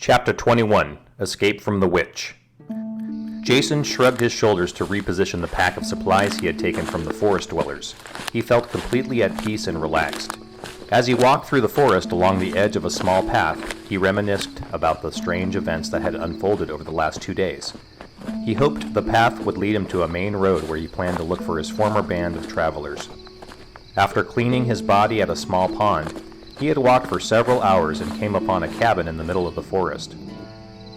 Chapter 21. Escape from the Witch. Jacen shrugged his shoulders to reposition the pack of supplies he had taken from the forest dwellers. He felt completely at peace and relaxed. As he walked through the forest along the edge of a small path, he reminisced about the strange events that had unfolded over the last 2 days. He hoped the path would lead him to a main road where he planned to look for his former band of travelers. After cleaning his body at a small pond, he had walked for several hours and came upon a cabin in the middle of the forest.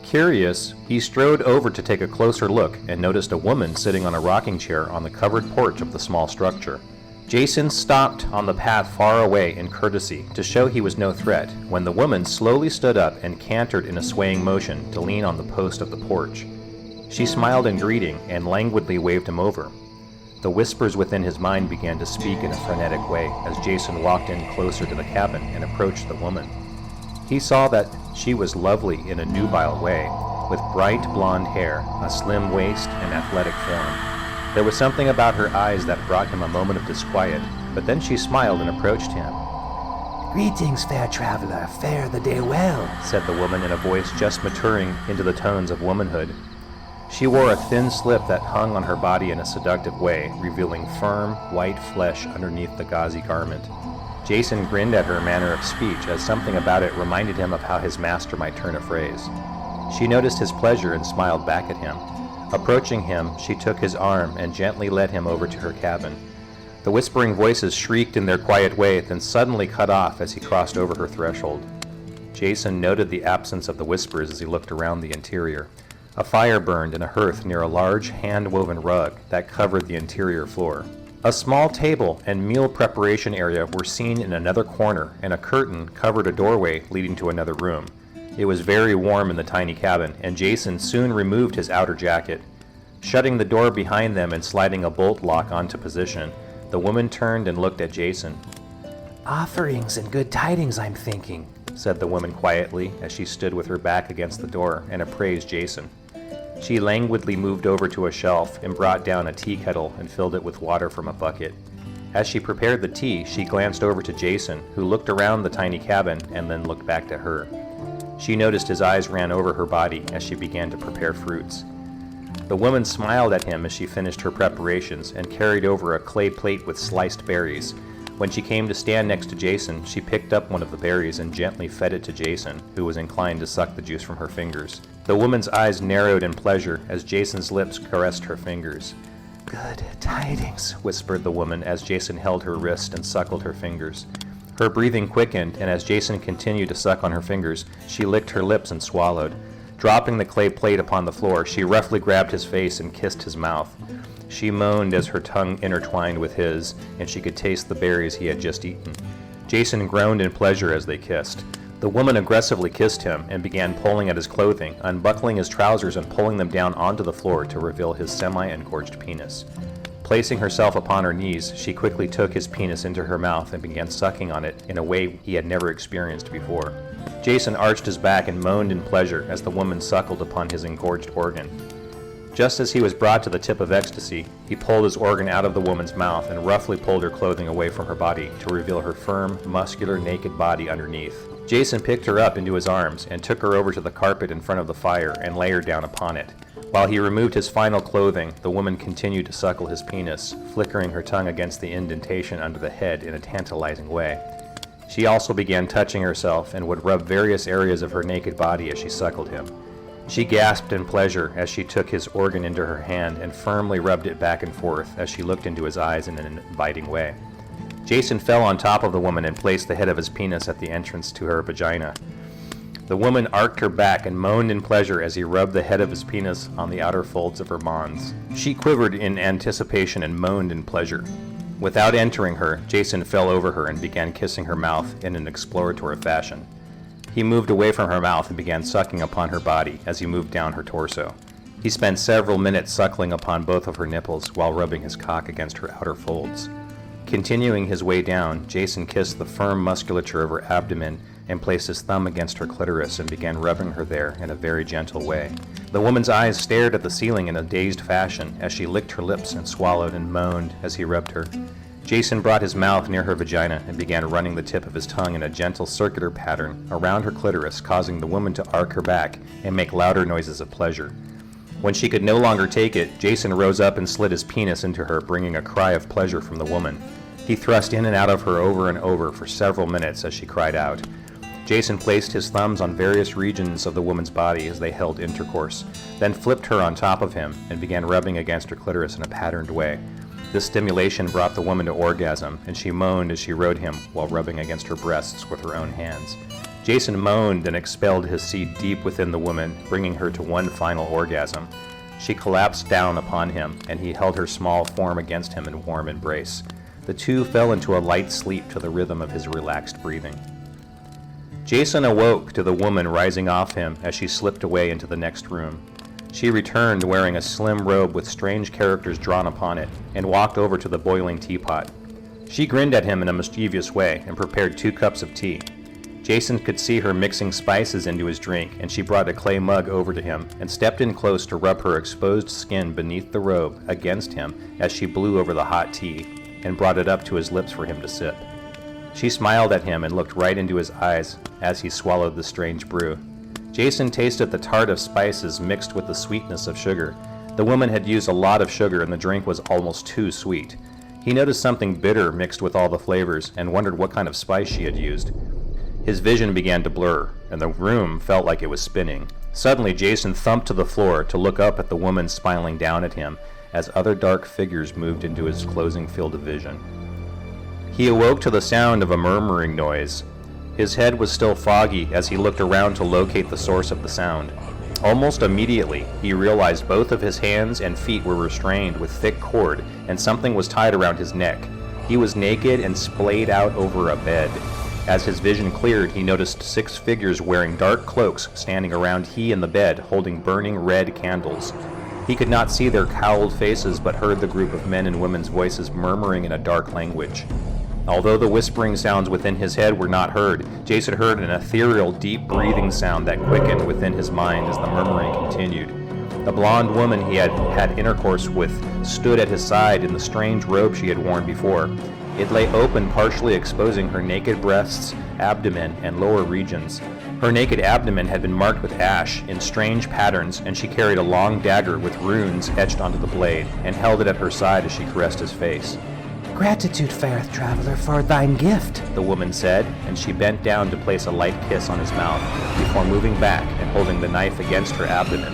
Curious, he strode over to take a closer look and noticed a woman sitting on a rocking chair on the covered porch of the small structure. Jacen stopped on the path far away in courtesy to show he was no threat when the woman slowly stood up and cantered in a swaying motion to lean on the post of the porch. She smiled in greeting and languidly waved him over. The whispers within his mind began to speak in a frenetic way as Jacen walked in closer to the cabin and approached the woman. He saw that she was lovely in a nubile way, with bright blonde hair, a slim waist, and athletic form. There was something about her eyes that brought him a moment of disquiet, but then she smiled and approached him. "Greetings, fair traveler, fare the day well," said the woman in a voice just maturing into the tones of womanhood. She wore a thin slip that hung on her body in a seductive way, revealing firm, white flesh underneath the gauzy garment. Jacen grinned at her manner of speech, as something about it reminded him of how his master might turn a phrase. She noticed his pleasure and smiled back at him. Approaching him, she took his arm and gently led him over to her cabin. The whispering voices shrieked in their quiet way, then suddenly cut off as he crossed over her threshold. Jacen noted the absence of the whispers as he looked around the interior. A fire burned in a hearth near a large hand-woven rug that covered the interior floor. A small table and meal preparation area were seen in another corner, and a curtain covered a doorway leading to another room. It was very warm in the tiny cabin, and Jacen soon removed his outer jacket. Shutting the door behind them and sliding a bolt lock onto position, the woman turned and looked at Jacen. "Offerings and good tidings, I'm thinking," said the woman quietly as she stood with her back against the door and appraised Jacen. She languidly moved over to a shelf and brought down a tea kettle and filled it with water from a bucket. As she prepared the tea, she glanced over to Jacen, who looked around the tiny cabin and then looked back to her. She noticed his eyes ran over her body as she began to prepare fruits. The woman smiled at him as she finished her preparations and carried over a clay plate with sliced berries. When she came to stand next to Jacen, she picked up one of the berries and gently fed it to Jacen, who was inclined to suck the juice from her fingers. The woman's eyes narrowed in pleasure as Jacen's lips caressed her fingers. "Good tidings," whispered the woman as Jacen held her wrist and suckled her fingers. Her breathing quickened, and as Jacen continued to suck on her fingers, she licked her lips and swallowed. Dropping the clay plate upon the floor, she roughly grabbed his face and kissed his mouth. She moaned as her tongue intertwined with his, and she could taste the berries he had just eaten. Jacen groaned in pleasure as they kissed. The woman aggressively kissed him and began pulling at his clothing, unbuckling his trousers and pulling them down onto the floor to reveal his semi-engorged penis. Placing herself upon her knees, she quickly took his penis into her mouth and began sucking on it in a way he had never experienced before. Jacen arched his back and moaned in pleasure as the woman suckled upon his engorged organ. Just as he was brought to the tip of ecstasy, he pulled his organ out of the woman's mouth and roughly pulled her clothing away from her body to reveal her firm, muscular, naked body underneath. Jacen picked her up into his arms and took her over to the carpet in front of the fire and lay her down upon it. While he removed his final clothing, the woman continued to suckle his penis, flickering her tongue against the indentation under the head in a tantalizing way. She also began touching herself and would rub various areas of her naked body as she suckled him. She gasped in pleasure as she took his organ into her hand and firmly rubbed it back and forth as she looked into his eyes in an inviting way. Jacen fell on top of the woman and placed the head of his penis at the entrance to her vagina. The woman arched her back and moaned in pleasure as he rubbed the head of his penis on the outer folds of her mons. She quivered in anticipation and moaned in pleasure. Without entering her, Jacen fell over her and began kissing her mouth in an exploratory fashion. He moved away from her mouth and began sucking upon her body as he moved down her torso. He spent several minutes suckling upon both of her nipples while rubbing his cock against her outer folds. Continuing his way down, Jacen kissed the firm musculature of her abdomen and placed his thumb against her clitoris and began rubbing her there in a very gentle way. The woman's eyes stared at the ceiling in a dazed fashion as she licked her lips and swallowed and moaned as he rubbed her. Jacen brought his mouth near her vagina and began running the tip of his tongue in a gentle circular pattern around her clitoris, causing the woman to arc her back and make louder noises of pleasure. When she could no longer take it, Jacen rose up and slid his penis into her, bringing a cry of pleasure from the woman. He thrust in and out of her over and over for several minutes as she cried out. Jacen placed his thumbs on various regions of the woman's body as they held intercourse, then flipped her on top of him and began rubbing against her clitoris in a patterned way. This stimulation brought the woman to orgasm, and she moaned as she rode him while rubbing against her breasts with her own hands. Jacen moaned and expelled his seed deep within the woman, bringing her to one final orgasm. She collapsed down upon him, and he held her small form against him in warm embrace. The two fell into a light sleep to the rhythm of his relaxed breathing. Jacen awoke to the woman rising off him as she slipped away into the next room. She returned wearing a slim robe with strange characters drawn upon it, and walked over to the boiling teapot. She grinned at him in a mischievous way and prepared 2 cups of tea. Jacen could see her mixing spices into his drink, and she brought a clay mug over to him and stepped in close to rub her exposed skin beneath the robe against him as she blew over the hot tea and brought it up to his lips for him to sip. She smiled at him and looked right into his eyes as he swallowed the strange brew. Jacen tasted the tart of spices mixed with the sweetness of sugar. The woman had used a lot of sugar and the drink was almost too sweet. He noticed something bitter mixed with all the flavors and wondered what kind of spice she had used. His vision began to blur, and the room felt like it was spinning. Suddenly, Jacen thumped to the floor to look up at the woman smiling down at him as other dark figures moved into his closing field of vision. He awoke to the sound of a murmuring noise. His head was still foggy as he looked around to locate the source of the sound. Almost immediately, he realized both of his hands and feet were restrained with thick cord, and something was tied around his neck. He was naked and splayed out over a bed. As his vision cleared, he noticed 6 figures wearing dark cloaks standing around he and the bed, holding burning red candles. He could not see their cowled faces, but heard the group of men and women's voices murmuring in a dark language. Although the whispering sounds within his head were not heard, Jacen heard an ethereal, deep breathing sound that quickened within his mind as the murmuring continued. The blonde woman he had had intercourse with stood at his side in the strange robe she had worn before. It lay open, partially exposing her naked breasts, abdomen, and lower regions. Her naked abdomen had been marked with ash in strange patterns, and she carried a long dagger with runes etched onto the blade, and held it at her side as she caressed his face. Gratitude, fair traveler, for thine gift, The woman said, and she bent down to place a light kiss on his mouth, before moving back and holding the knife against her abdomen.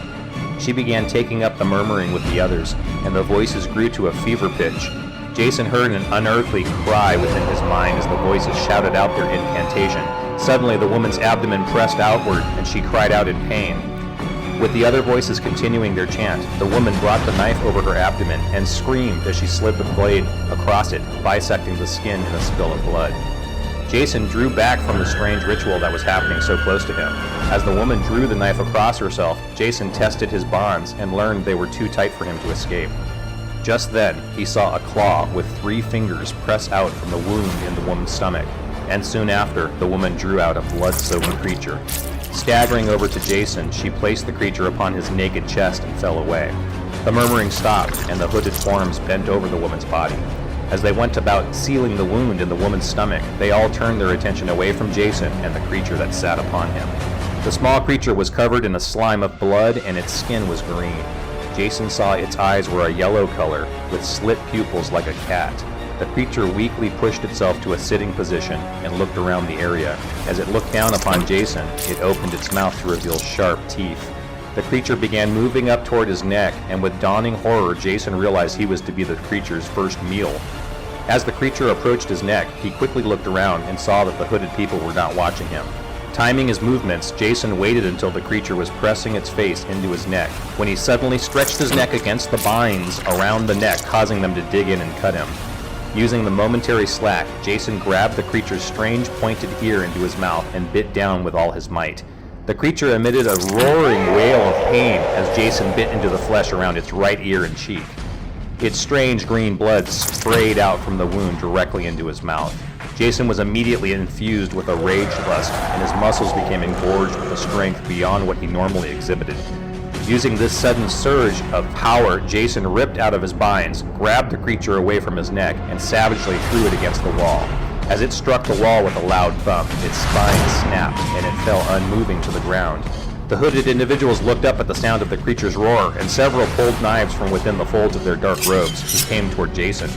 She began taking up the murmuring with the others, and the voices grew to a fever pitch. Jacen heard an unearthly cry within his mind as the voices shouted out their incantation. Suddenly, the woman's abdomen pressed outward, and she cried out in pain. With the other voices continuing their chant, the woman brought the knife over her abdomen and screamed as she slid the blade across it, bisecting the skin in a spill of blood. Jacen drew back from the strange ritual that was happening so close to him. As the woman drew the knife across herself, Jacen tested his bonds and learned they were too tight for him to escape. Just then, he saw a claw with 3 fingers press out from the wound in the woman's stomach, and soon after, the woman drew out a blood-soaked creature. Staggering over to Jacen, she placed the creature upon his naked chest and fell away. The murmuring stopped, and the hooded forms bent over the woman's body. As they went about sealing the wound in the woman's stomach, they all turned their attention away from Jacen and the creature that sat upon him. The small creature was covered in a slime of blood, and its skin was green. Jacen saw its eyes were a yellow color, with slit pupils like a cat. The creature weakly pushed itself to a sitting position and looked around the area. As it looked down upon Jacen, it opened its mouth to reveal sharp teeth. The creature began moving up toward his neck, and with dawning horror, Jacen realized he was to be the creature's first meal. As the creature approached his neck, he quickly looked around and saw that the hooded people were not watching him. Timing his movements, Jacen waited until the creature was pressing its face into his neck, when he suddenly stretched his neck against the binds around the neck, causing them to dig in and cut him. Using the momentary slack, Jacen grabbed the creature's strange pointed ear into his mouth and bit down with all his might. The creature emitted a roaring wail of pain as Jacen bit into the flesh around its right ear and cheek. Its strange green blood sprayed out from the wound directly into his mouth. Jacen was immediately infused with a rage lust, and his muscles became engorged with a strength beyond what he normally exhibited. Using this sudden surge of power, Jacen ripped out of his binds, grabbed the creature away from his neck, and savagely threw it against the wall. As it struck the wall with a loud thump, its spine snapped, and it fell unmoving to the ground. The hooded individuals looked up at the sound of the creature's roar, and several pulled knives from within the folds of their dark robes and came toward Jacen.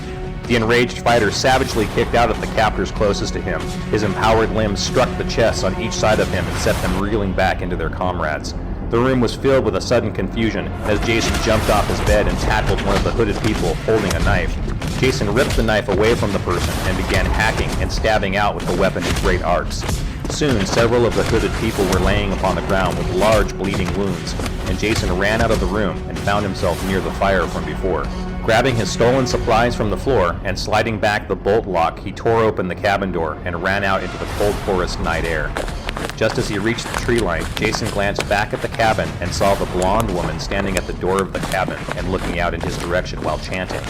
The enraged fighter savagely kicked out at the captors closest to him. His empowered limbs struck the chests on each side of him and set them reeling back into their comrades. The room was filled with a sudden confusion as Jacen jumped off his bed and tackled one of the hooded people holding a knife. Jacen ripped the knife away from the person and began hacking and stabbing out with the weapon at great arcs. Soon, several of the hooded people were laying upon the ground with large bleeding wounds, and Jacen ran out of the room and found himself near the fire from before. Grabbing his stolen supplies from the floor and sliding back the bolt lock, he tore open the cabin door and ran out into the cold forest night air. Just as he reached the tree line, Jacen glanced back at the cabin and saw the blonde woman standing at the door of the cabin and looking out in his direction while chanting.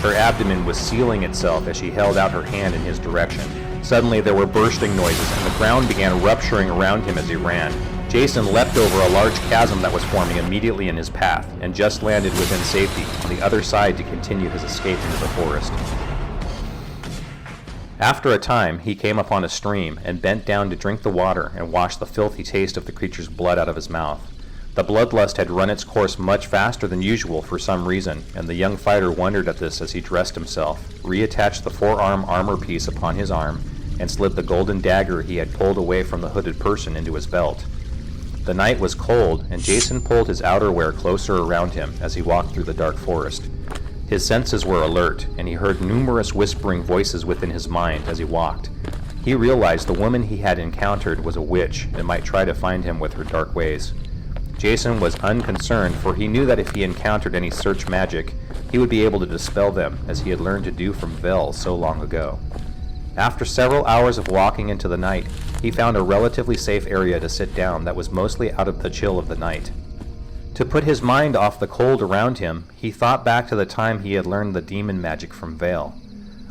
Her abdomen was sealing itself as she held out her hand in his direction. Suddenly there were bursting noises and the ground began rupturing around him as he ran. Jacen leapt over a large chasm that was forming immediately in his path and just landed within safety on the other side to continue his escape into the forest. After a time, he came upon a stream and bent down to drink the water and wash the filthy taste of the creature's blood out of his mouth. The bloodlust had run its course much faster than usual for some reason, and the young fighter wondered at this as he dressed himself, reattached the forearm armor piece upon his arm, and slid the golden dagger he had pulled away from the hooded person into his belt. The night was cold, and Jacen pulled his outerwear closer around him as he walked through the dark forest. His senses were alert, and he heard numerous whispering voices within his mind as he walked. He realized the woman he had encountered was a witch and might try to find him with her dark ways. Jacen was unconcerned, for he knew that if he encountered any search magic, he would be able to dispel them, as he had learned to do from Vel so long ago. After several hours of walking into the night, he found a relatively safe area to sit down that was mostly out of the chill of the night. To put his mind off the cold around him, he thought back to the time he had learned the demon magic from Vel.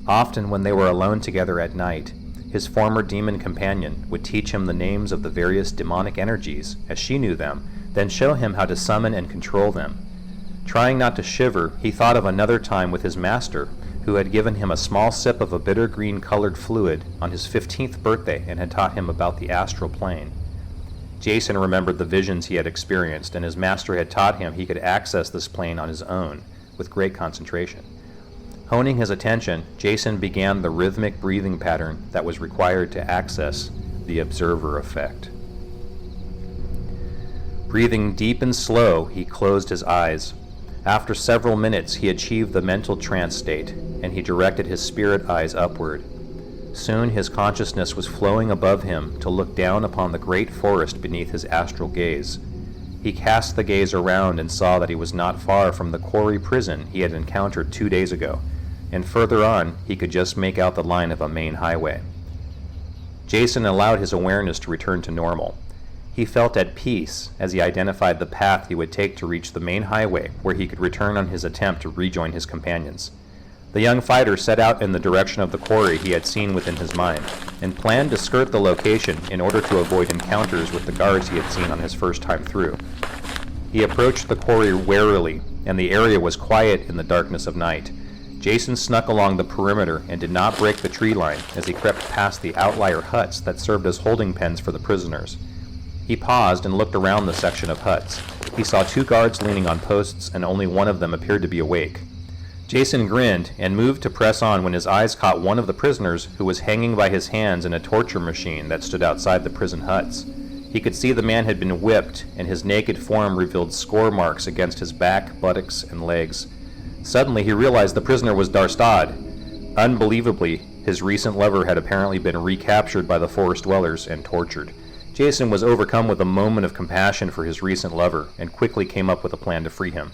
Often when they were alone together at night, his former demon companion would teach him the names of the various demonic energies, as she knew them, then show him how to summon and control them. Trying not to shiver, he thought of another time with his master, who had given him a small sip of a bitter green-colored fluid on his 15th birthday and had taught him about the astral plane. Jacen remembered the visions he had experienced, and his master had taught him he could access this plane on his own, with great concentration. Honing his attention, Jacen began the rhythmic breathing pattern that was required to access the observer effect. Breathing deep and slow, he closed his eyes. After several minutes, he achieved the mental trance state, and he directed his spirit eyes upward. Soon his consciousness was flowing above him to look down upon the great forest beneath his astral gaze. He cast the gaze around and saw that he was not far from the quarry prison he had encountered 2 days ago, and further on he could just make out the line of a main highway. Jacen allowed his awareness to return to normal. He felt at peace as he identified the path he would take to reach the main highway where he could return on his attempt to rejoin his companions. The young fighter set out in the direction of the quarry he had seen within his mind, and planned to skirt the location in order to avoid encounters with the guards he had seen on his first time through. He approached the quarry warily, and the area was quiet in the darkness of night. Jacen snuck along the perimeter and did not break the tree line as he crept past the outlier huts that served as holding pens for the prisoners. He paused and looked around the section of huts. He saw 2 guards leaning on posts, and only one of them appeared to be awake. Jacen grinned and moved to press on when his eyes caught one of the prisoners who was hanging by his hands in a torture machine that stood outside the prison huts. He could see the man had been whipped, and his naked form revealed score marks against his back, buttocks, and legs. Suddenly he realized the prisoner was Darstad. Unbelievably, his recent lover had apparently been recaptured by the forest dwellers and tortured. Jacen was overcome with a moment of compassion for his recent lover and quickly came up with a plan to free him.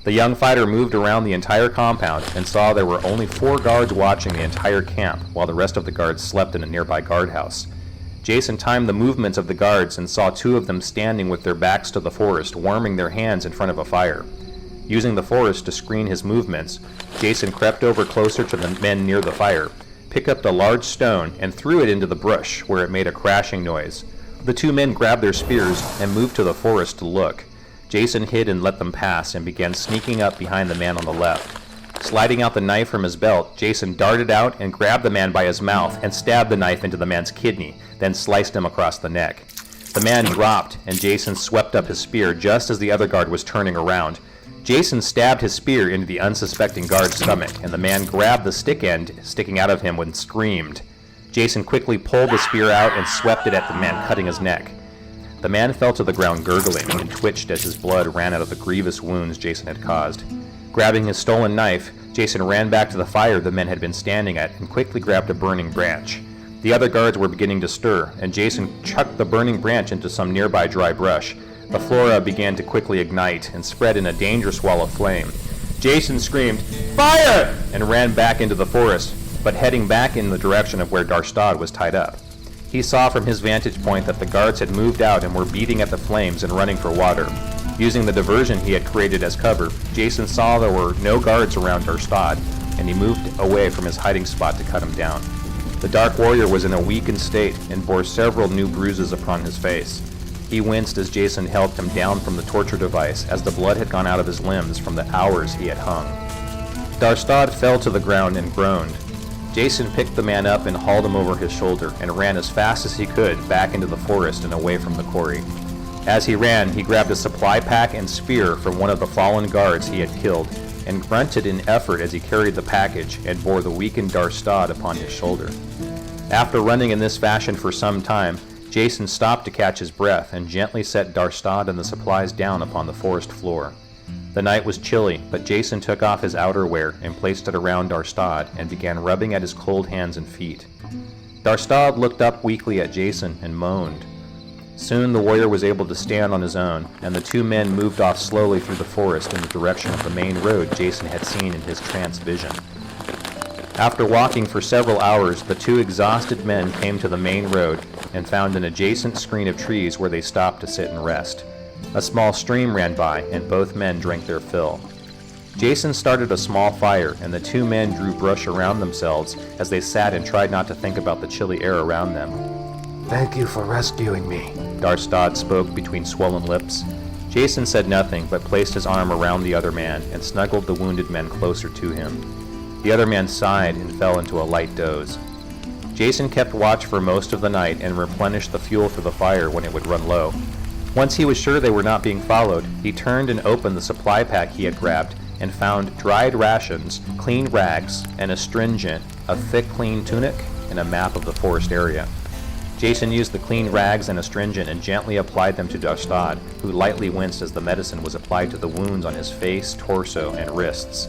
The young fighter moved around the entire compound and saw there were only 4 guards watching the entire camp while the rest of the guards slept in a nearby guardhouse. Jacen timed the movements of the guards and saw 2 of them standing with their backs to the forest, warming their hands in front of a fire. Using the forest to screen his movements, Jacen crept over closer to the men near the fire, picked up a large stone, and threw it into the brush, where it made a crashing noise. The 2 men grabbed their spears and moved to the forest to look. Jacen hid and let them pass and began sneaking up behind the man on the left. Sliding out the knife from his belt, Jacen darted out and grabbed the man by his mouth and stabbed the knife into the man's kidney, then sliced him across the neck. The man dropped, and Jacen swept up his spear just as the other guard was turning around. Jacen stabbed his spear into the unsuspecting guard's stomach, and the man grabbed the stick end sticking out of him and screamed. Jacen quickly pulled the spear out and swept it at the man, cutting his neck. The man fell to the ground gurgling and twitched as his blood ran out of the grievous wounds Jacen had caused. Grabbing his stolen knife, Jacen ran back to the fire the men had been standing at and quickly grabbed a burning branch. The other guards were beginning to stir, and Jacen chucked the burning branch into some nearby dry brush. The flora began to quickly ignite and spread in a dangerous wall of flame. Jacen screamed, "Fire!" and ran back into the forest, but heading back in the direction of where Darstad was tied up. He saw from his vantage point that the guards had moved out and were beating at the flames and running for water. Using the diversion he had created as cover, Jacen saw there were no guards around Darstad, and he moved away from his hiding spot to cut him down. The Dark Warrior was in a weakened state and bore several new bruises upon his face. He winced as Jacen held him down from the torture device, as the blood had gone out of his limbs from the hours he had hung. Darstad fell to the ground and groaned. Jacen picked the man up and hauled him over his shoulder and ran as fast as he could back into the forest and away from the quarry. As he ran, he grabbed a supply pack and spear from one of the fallen guards he had killed and grunted in effort as he carried the package and bore the weakened Darstad upon his shoulder. After running in this fashion for some time, Jacen stopped to catch his breath and gently set Darstad and the supplies down upon the forest floor. The night was chilly, but Jacen took off his outerwear and placed it around Darstad and began rubbing at his cold hands and feet. Darstad looked up weakly at Jacen and moaned. Soon the warrior was able to stand on his own, and the two men moved off slowly through the forest in the direction of the main road Jacen had seen in his trance vision. After walking for several hours, the two exhausted men came to the main road and found an adjacent screen of trees where they stopped to sit and rest. A small stream ran by, and both men drank their fill. Jacen started a small fire, and the two men drew brush around themselves as they sat and tried not to think about the chilly air around them. Thank you for rescuing me, Darstad spoke between swollen lips. Jacen said nothing, but placed his arm around the other man and snuggled the wounded man closer to him. The other man sighed and fell into a light doze. Jacen kept watch for most of the night and replenished the fuel for the fire when it would run low. Once he was sure they were not being followed, he turned and opened the supply pack he had grabbed and found dried rations, clean rags, an astringent, a thick clean tunic, and a map of the forest area. Jacen used the clean rags and astringent and gently applied them to Darstad, who lightly winced as the medicine was applied to the wounds on his face, torso, and wrists.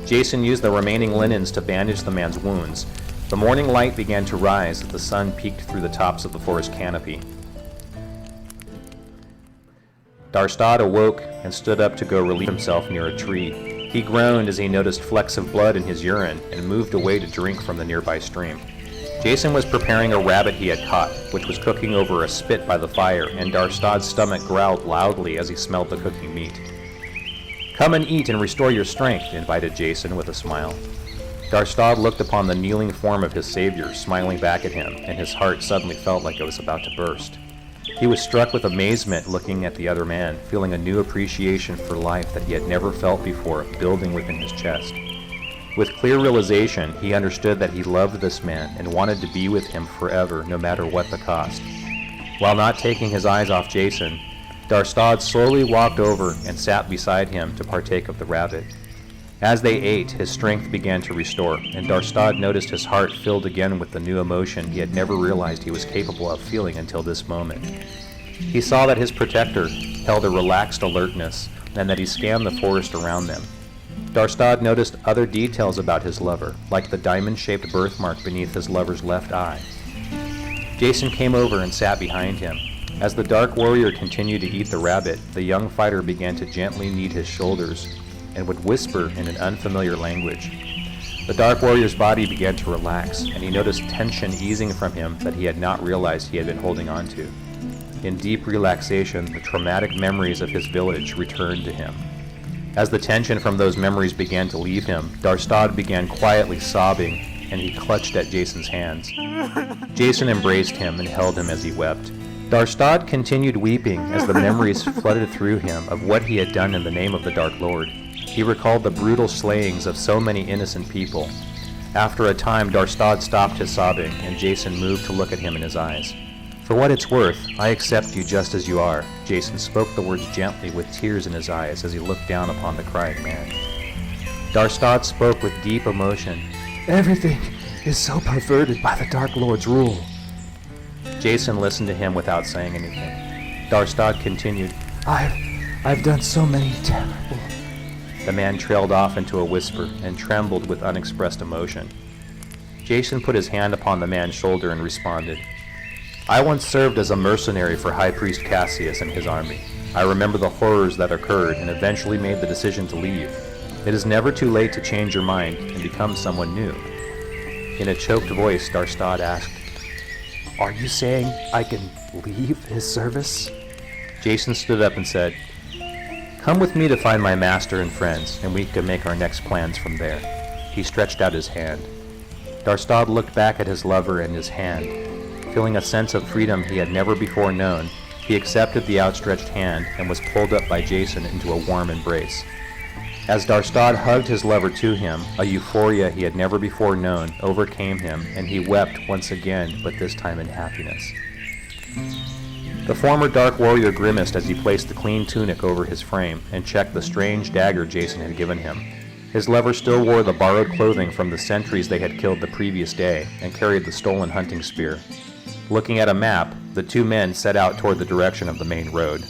Jacen used the remaining linens to bandage the man's wounds. The morning light began to rise as the sun peeked through the tops of the forest canopy. Darstad awoke and stood up to go relieve himself near a tree. He groaned as he noticed flecks of blood in his urine and moved away to drink from the nearby stream. Jacen was preparing a rabbit he had caught, which was cooking over a spit by the fire, and Darstad's stomach growled loudly as he smelled the cooking meat. "Come and eat and restore your strength," invited Jacen with a smile. Darstad looked upon the kneeling form of his savior, smiling back at him, and his heart suddenly felt like it was about to burst. He was struck with amazement looking at the other man, feeling a new appreciation for life that he had never felt before building within his chest. With clear realization, he understood that he loved this man and wanted to be with him forever, no matter what the cost. While not taking his eyes off Jacen, Darstad slowly walked over and sat beside him to partake of the rabbit. As they ate, his strength began to restore, and Darstad noticed his heart filled again with the new emotion he had never realized he was capable of feeling until this moment. He saw that his protector held a relaxed alertness, and that he scanned the forest around them. Darstad noticed other details about his lover, like the diamond-shaped birthmark beneath his lover's left eye. Jacen came over and sat behind him. As the Dark Warrior continued to eat the rabbit, the young fighter began to gently knead his shoulders and would whisper in an unfamiliar language. The Dark Warrior's body began to relax, and he noticed tension easing from him that he had not realized he had been holding on to. In deep relaxation, the traumatic memories of his village returned to him. As the tension from those memories began to leave him, Darstad began quietly sobbing, and he clutched at Jacen's hands. Jacen embraced him and held him as he wept. Darstad continued weeping as the memories flooded through him of what he had done in the name of the Dark Lord. He recalled the brutal slayings of so many innocent people. After a time, Darstad stopped his sobbing, and Jacen moved to look at him in his eyes. "For what it's worth, I accept you just as you are." Jacen spoke the words gently with tears in his eyes as he looked down upon the crying man. Darstad spoke with deep emotion. Everything is so perverted by the Dark Lord's rule. Jacen listened to him without saying anything. Darstad continued. I've done so many terrible... The man trailed off into a whisper and trembled with unexpressed emotion. Jacen put his hand upon the man's shoulder and responded. "I once served as a mercenary for High Priest Cassius and his army. I remember the horrors that occurred and eventually made the decision to leave. It is never too late to change your mind and become someone new." In a choked voice, Darstad asked, "Are you saying I can leave his service?" Jacen stood up and said, "Come with me to find my master and friends, and we can make our next plans from there." He stretched out his hand. Darstad looked back at his lover and his hand. Feeling a sense of freedom he had never before known, he accepted the outstretched hand and was pulled up by Jacen into a warm embrace. As Darstad hugged his lover to him, a euphoria he had never before known overcame him, and he wept once again, but this time in happiness. The former Dark Warrior grimaced as he placed the clean tunic over his frame and checked the strange dagger Jacen had given him. His lover still wore the borrowed clothing from the sentries they had killed the previous day and carried the stolen hunting spear. Looking at a map, the two men set out toward the direction of the main road.